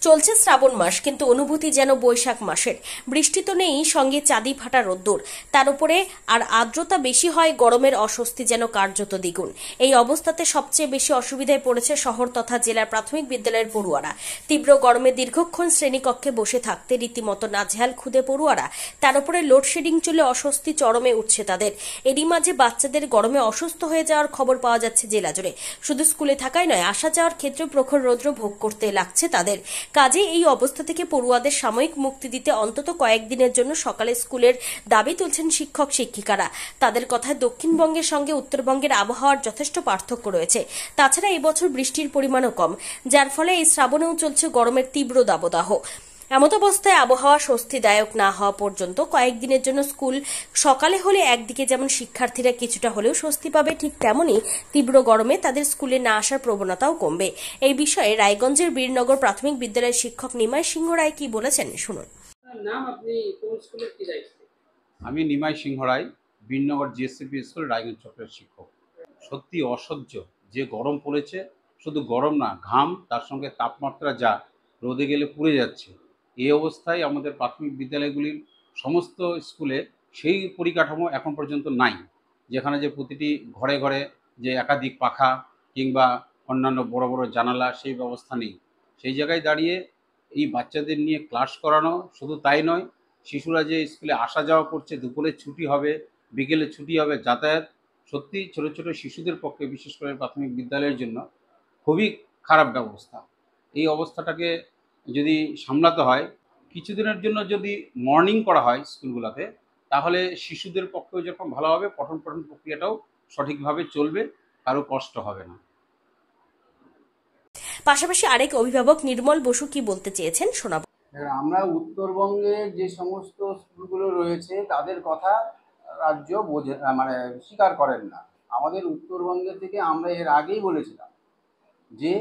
চলছে শ্রাবণ মাস, কিন্তু অনুভূতি যেন বৈশাখ মাসের। বৃষ্টি তো নেই, সঙ্গে চাঁদি ফাটা রোদ্দুর, তার উপরে আর আর্দ্রতা বেশি হয়, গরমের অস্বস্তি যেন কার্যত দ্বিগুণ। এই অবস্থাতে সবচেয়ে বেশি অসুবিধায় পড়েছে শহর তথা জেলার প্রাথমিক বিদ্যালয়ের পড়ুয়ারা। তীব্র গরমে দীর্ঘক্ষণ শ্রেণীকক্ষে বসে থাকতে রীতিমতো নাজেহাল খুদে পড়ুয়ারা। তার উপরে লোডশেডিং চলে অস্বস্তি চরমে উঠছে তাদের। এরই মাঝে বাচ্চাদের গরমে অসুস্থ হয়ে যাওয়ার খবর পাওয়া যাচ্ছে জেলা জুড়ে। শুধু স্কুলে থাকাই নয়, আসা যাওয়ার ক্ষেত্রে প্রখর রৌদ্র ভোগ করতে লাগছে তাদের। কাজে এই অবস্থা থেকে পড়ুয়াদের সাময়িক মুক্তি দিতে অন্তত কয়েকদিনের জন্য সকালে স্কুলের দাবি তুলছেন শিক্ষক শিক্ষিকারা। তাদের কথায় দক্ষিণবঙ্গের সঙ্গে উত্তরবঙ্গের আবহাওয়ার যথেষ্ট পার্থক্য রয়েছে। তাছাড়া এবছর বৃষ্টির পরিমাণও কম, যার ফলে এই শ্রাবণেও চলছে গরমের তীব্র দাবদাহ। এমত অবস্থায় আবহাওয়া স্বস্তিদায়ক না হওয়া পর্যন্ত কয়েকদিনের জন্য স্কুল সকালে হলে একদিকে যেমন শিক্ষার্থীরা কিছুটা হলেও স্বস্তি পাবে, ঠিক তেমনি তীব্র গরমে তাদের স্কুলে না আসার প্রবণতাও কমবে। এই বিষয়ে রায়গঞ্জের বীরনগর প্রাথমিক বিদ্যালয়ের শিক্ষক নিমাই সিংহ রায় কি বলেছেন শুনুন। আমি নিমাই সিংহ রায়, বীরনগর জিএসসিপি স্কুল রায়গঞ্জ চক্রের শিক্ষক। সত্যি অসহ্য যে গরম পড়েছে, শুধু গরম না, ঘাম, তার সঙ্গে তাপমাত্রা যা রোদে গেলে পুড়ে যাচ্ছে। এই অবস্থায় আমাদের প্রাথমিক বিদ্যালয়গুলির সমস্ত স্কুলে সেই পরিকাঠামো এখন পর্যন্ত নাই, যেখানে যে প্রতিটি ঘরে ঘরে যে একাধিক পাখা কিংবা অন্যান্য বড় বড় জানালা, সেই ব্যবস্থা নেই। সেই জায়গায় দাঁড়িয়ে এই বাচ্চাদের নিয়ে ক্লাস করানো, শুধু তাই নয়, শিশুরা যে স্কুলে আসা যাওয়া করছে, দুপুরে ছুটি হবে, বিকেলে ছুটি হবে, যাতায়াত, সত্যি ছোট ছোট শিশুদের পক্ষে, বিশেষ করে প্রাথমিক বিদ্যালয়ের জন্য খুবই খারাপ ব্যবস্থা। এই অবস্থাটাকে যদি সামলাতে হয়, কিছুদিনের জন্য যদি মর্নিং করা হয় স্কুলগুলোতে, তাহলে শিশুদের পক্ষেও যখন ভালো হবে, পঠন পাঠন প্রক্রিয়াটাও সঠিকভাবে চলবে, কারো কষ্ট হবে না। পাশাপাশি আরেক অভিভাবক নির্মল বসু কি বলতে চেয়েছেন শোনাবো। আমরা উত্তরবঙ্গের যে সমস্ত স্কুলগুলো রয়েছে তাদের কথা রাজ্য বোঝে, মানে স্বীকার করেন না। আমাদের উত্তরবঙ্গে থেকে আমরা এর আগেই বলেছিলাম যে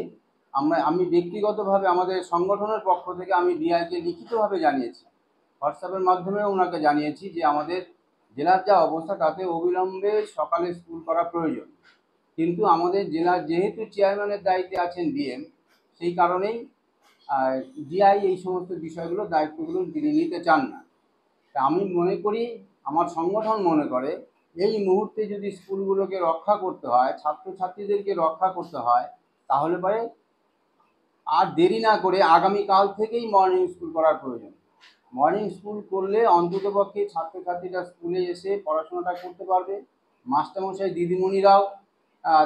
আমি ব্যক্তিগতভাবে আমাদের সংগঠনের পক্ষ থেকে আমি ডিআইকে লিখিতভাবে জানিয়েছি, হোয়াটসঅ্যাপের মাধ্যমে ওনাকে জানিয়েছি যে আমাদের জেলার যা অবস্থা তাতে অবিলম্বে সকালে স্কুল করা প্রয়োজন। কিন্তু আমাদের জেলার যেহেতু চেয়ারম্যানের দায়িত্বে আছেন ডিএম, সেই কারণেই ডিআই এই সমস্ত বিষয়গুলো দায়িত্বগুলো তিনি নিতে চান না। আমি মনে করি, আমার সংগঠন মনে করে, এই মুহূর্তে যদি স্কুলগুলোকে রক্ষা করতে হয়, ছাত্রছাত্রীদেরকে রক্ষা করতে হয়, তাহলে পরে আর দেরি না করে আগামীকাল থেকেই মর্নিং স্কুল করার প্রয়োজন। মর্নিং স্কুল করলে অন্ততপক্ষে ছাত্রছাত্রীরা স্কুলে এসে পড়াশোনাটা করতে পারবে, মাস্টারমশাই দিদিমণিরাও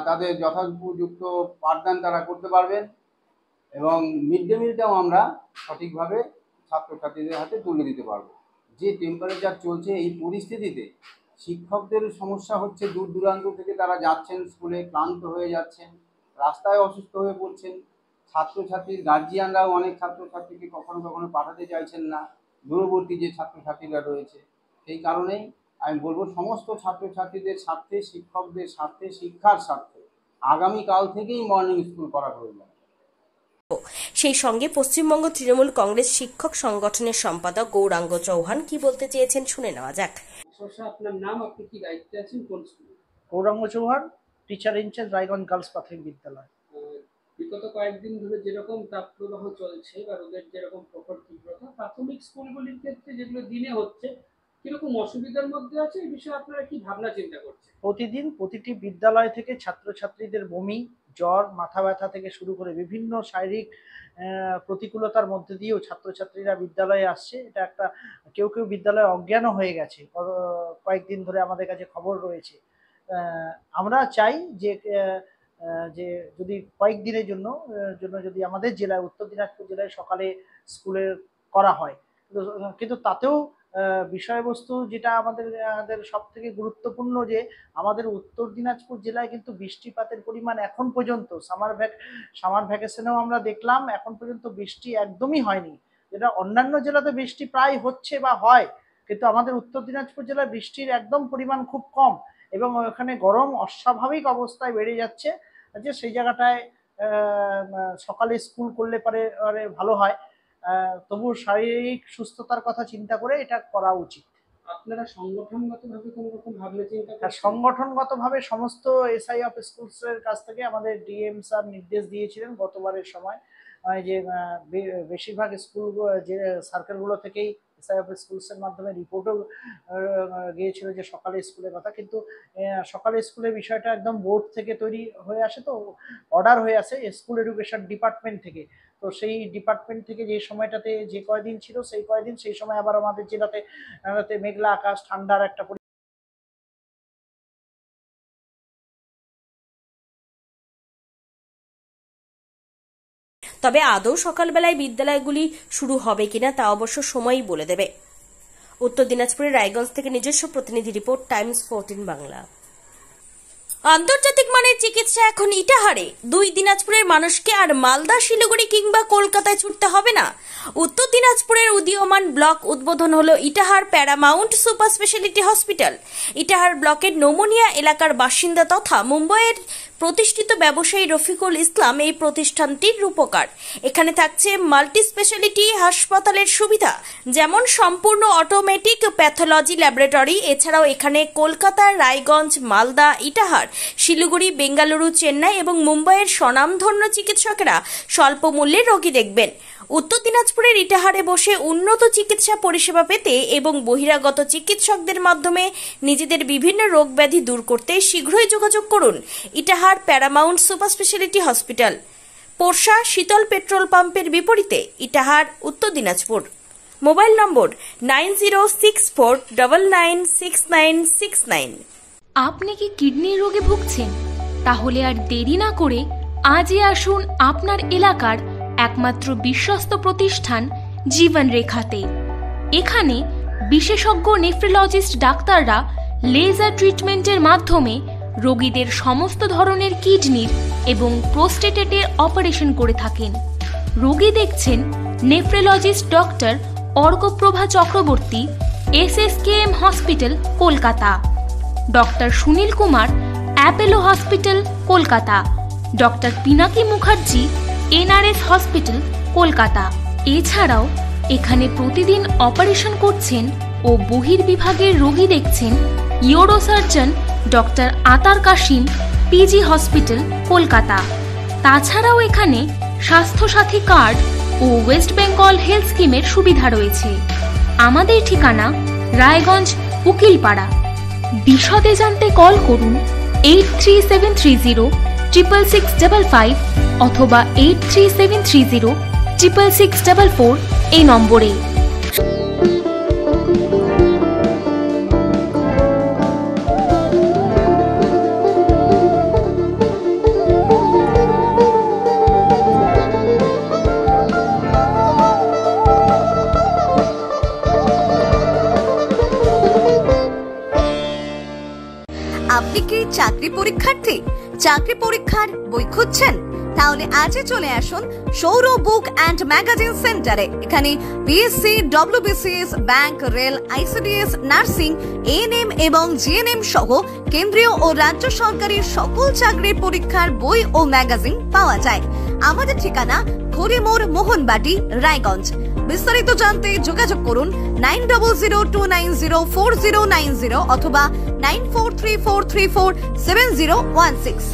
তাদের যথাযুক্ত পাঠদান তারা করতে পারবেন, এবং মিড ডে মিলটাও আমরা সঠিকভাবে ছাত্রছাত্রীদের হাতে তুলে দিতে পারবো। যে টেম্পারেচার চলছে এই পরিস্থিতিতে শিক্ষকদের সমস্যা হচ্ছে, দূর দূরান্ত থেকে তারা যাচ্ছেন স্কুলে, ক্লান্ত হয়ে যাচ্ছেন, রাস্তায় অসুস্থ হয়ে পড়ছেন। ছাত্রছাত্রীর গার্জিয়ানরাও অনেক ছাত্রছাত্রীকে কখনো কখনো পাঠাতে চাইছেন না, দূরবর্তী যে ছাত্রছাত্রীরা রয়েছে। সেই কারণেই আমি বলবো, সমস্ত ছাত্রছাত্রীদের স্বার্থে, শিক্ষকদের স্বার্থে, শিক্ষার স্বার্থে আগামীকাল থেকেই মর্নিং স্কুল করা প্রয়োজন। সেই সঙ্গে পশ্চিমবঙ্গ তৃণমূল কংগ্রেস শিক্ষক সংগঠনের সম্পাদক গৌরাঙ্গ চৌহান কি বলতে চেয়েছেন শুনে নেওয়া যাক। আপনার নাম, আপনি কি দায়িত্বে আছেন কোন স্কুলে? Gauranga Chauhan, teacher in charge, Raiganj girls প্রাথমিক বিদ্যালয়। বিগত কয়েকদিন ধরে যেরকম তাপপ্রবাহ চলছে বা রোদের যেরকম প্রখর তীব্রতা, প্রাথমিক স্কুলগুলির ক্ষেত্রে যেগুলো দিনে হচ্ছে, কিরকম অসুবিধার মধ্যে আছে, এই বিষয়ে আপনারা কি ভাবনা চিন্তা করছেন? প্রতিদিন প্রতিটি বিদ্যালয় থেকে ছাত্রছাত্রীদের বমি, জ্বর, মাথা ব্যথা থেকে শুরু করে বিভিন্ন শারীরিক প্রতিকূলতার মধ্যে দিয়েও ছাত্রছাত্রীরা বিদ্যালয়ে আসছে। এটা একটা, কেউ কেউ বিদ্যালয়ে অজ্ঞানও হয়ে গেছে, কয়েকদিন ধরে আমাদের কাছে খবর রয়েছে। আমরা চাই যে যে যদি কয়েকদিনের জন্য যদি আমাদের জেলায়, উত্তর দিনাজপুর জেলায় সকালে স্কুলে করা হয়, কিন্তু তাতেও বিষয়বস্তু যেটা আমাদের সব থেকে গুরুত্বপূর্ণ, যে আমাদের উত্তর দিনাজপুর জেলায় কিন্তু বৃষ্টিপাতের পরিমাণ এখন পর্যন্ত সামার ভ্যাকেশনেও আমরা দেখলাম এখন পর্যন্ত বৃষ্টি একদমই হয়নি। যেটা অন্যান্য জেলাতে বৃষ্টি প্রায় হচ্ছে বা হয়, কিন্তু আমাদের উত্তর দিনাজপুর জেলায় বৃষ্টির একদম পরিমাণ খুব কম, এবং ওখানে গরম অস্বাভাবিক অবস্থায় বেড়ে যাচ্ছে। যে সেই জায়গাটায় সকালে স্কুল করলে পারে ভালো হয়, তবু শারীরিক সুস্থতার কথা চিন্তা করে এটা করা উচিত। আপনারা সংগঠনগতভাবে কোনো রকম ভাবনা চিন্তা করছেন? সংগঠনগতভাবে সমস্ত এসআই অফ স্কুলস এর কাছ থেকে আমাদের ডিএম স্যার নির্দেশ দিয়েছিলেন গতবারের সময় যে বেশিরভাগ স্কুল যে সার্কেলগুলো থেকেই এসআইএফ স্কুলসের মাধ্যমে রিপোর্টও গিয়েছিল যে সকালে স্কুলের কথা, কিন্তু সকালে স্কুলের বিষয়টা একদম বোর্ড থেকে তৈরি হয়ে আসে, তো অর্ডার হয়ে আসে স্কুল এডুকেশন ডিপার্টমেন্ট থেকে। তো সেই ডিপার্টমেন্ট থেকে যে সময়টাতে যে কয়দিন ছিল সেই সময় আবার আমাদের জেলাতে মেঘলা আকাশ, ঠান্ডার একটা তবে আদৌ সকালবেলায় বিদ্যালয়গুলি শুরু হবে কিনা তা অবশ্য সময়ই বলে দেবে। উত্তর দিনাজপুরের রায়গঞ্জ থেকে নিজস্ব প্রতিনিধি রিপোর্ট, টাইমস 14 বাংলা। আন্তর্জাতিক মানের চিকিৎসা এখন ইটাহারে। 2 দিনাজপুরের মানুষকে আর মালদা, শিলিগুড়ি কিংবা কলকাতায় ছুটতে হবে না। উত্তর দিনাজপুরের উদীয়মান ব্লক উদ্বোধন হলো Itahar paramount super speciality hospital. Itahar ব্লকের নোমনিয়া এলাকার বাসিন্দা তথা মুম্বাইয়ের প্রতিষ্ঠিত ব্যবসায়ী রফিকুল ইসলাম এই প্রতিষ্ঠানটির রূপকার। এখানে থাকছে মাল্টি স্পেশালিটি হাসপাতালের সুবিধা, যেমন সম্পূর্ণ অটোমেটিক প্যাথোলজি ল্যাবরেটরি। এছাড়াও এখানে কলকাতা, রায়গঞ্জ, মালদা, ইটাহার, শিলিগুড়ি, বেঙ্গালুরু, চেন্নাই এবং মুম্বাইয়ের স্বনামধন্য চিকিৎসকেরা স্বল্প মূল্যে রোগী দেখবেন। উত্তর দিনাজপুরের ইটাহারে বসে উন্নত চিকিৎসা পরিষেবা পেতে এবং বহিরাগত চিকিৎসকদের মাধ্যমে নিজেদের বিভিন্ন রোগ ব্যাধি দূর করতে শীঘ্রই যোগাযোগ করুন Itahar paramount super speciality hospital, Porsha Sheetal petrol পাম্পের বিপরীতে, ইটাহার, উত্তর দিনাজপুর। মোবাইল নম্বর 9064996969। আপনি কি কিডনির রোগে ভুগছেন? তাহলে আর দেরি না করে আজই আসুন আপনার এলাকার একমাত্র বিশ্বস্ত প্রতিষ্ঠান জীবন রেখাতে। এখানে বিশেষজ্ঞ নেফ্রোলজিস্ট ডাক্তাররা লেজার ট্রিটমেন্টের মাধ্যমে রোগীদের সমস্ত ধরনের কিডনির এবং প্রোস্টেটের অপারেশন করে থাকেন। রোগী দেখছেন nephrologist doctor Arkaprabha Chakraborty, SSKM hospital, Kolkata. Doctor Sunil Kumar, Apollo hospital, Kolkata. Doctor Pinaki Mukherjee, NRS hospital, Kolkata. এছাড়াও এখানে প্রতিদিন অপারেশন করছেন ও বহির্বিভাগের রোগী দেখছেন ইউরোসার্জন ডক্টর আতার কাশিম, PG হসপিটাল, কলকাতা। তাছাড়াও এখানে স্বাস্থ্যসাথী কার্ড ও ওয়েস্ট বেঙ্গল হেলথ স্কিমের সুবিধা রয়েছে। আমাদের ঠিকানা রায়গঞ্জ, উকিলপাড়া। বিশদে জানতে কল করুন 8373066655 অথবা 8373066644 এই নম্বরে। আপনি কি চাকরি পরীক্ষার্থী? চাকরি পরীক্ষার বই খুঁজছেন? তাহলে আজই চলে আসুন সৌর বুক অ্যান্ড ম্যাগাজিন সেন্টারে। এখানে BSc, WBCS, bank, rail, ICDS, nursing, ANM এবং GNM সহ কেন্দ্রীয় ও রাজ্য সরকারি সকল চাকরির পরীক্ষার বই ও ম্যাগাজিন পাওয়া যায়। আমাদের ঠিকানা খড়িমোড়, মোহনবাটি, রায়গঞ্জ। বিস্তারিত জানতে যোগাযোগ করুন 9002904090 অথবা 9434347016।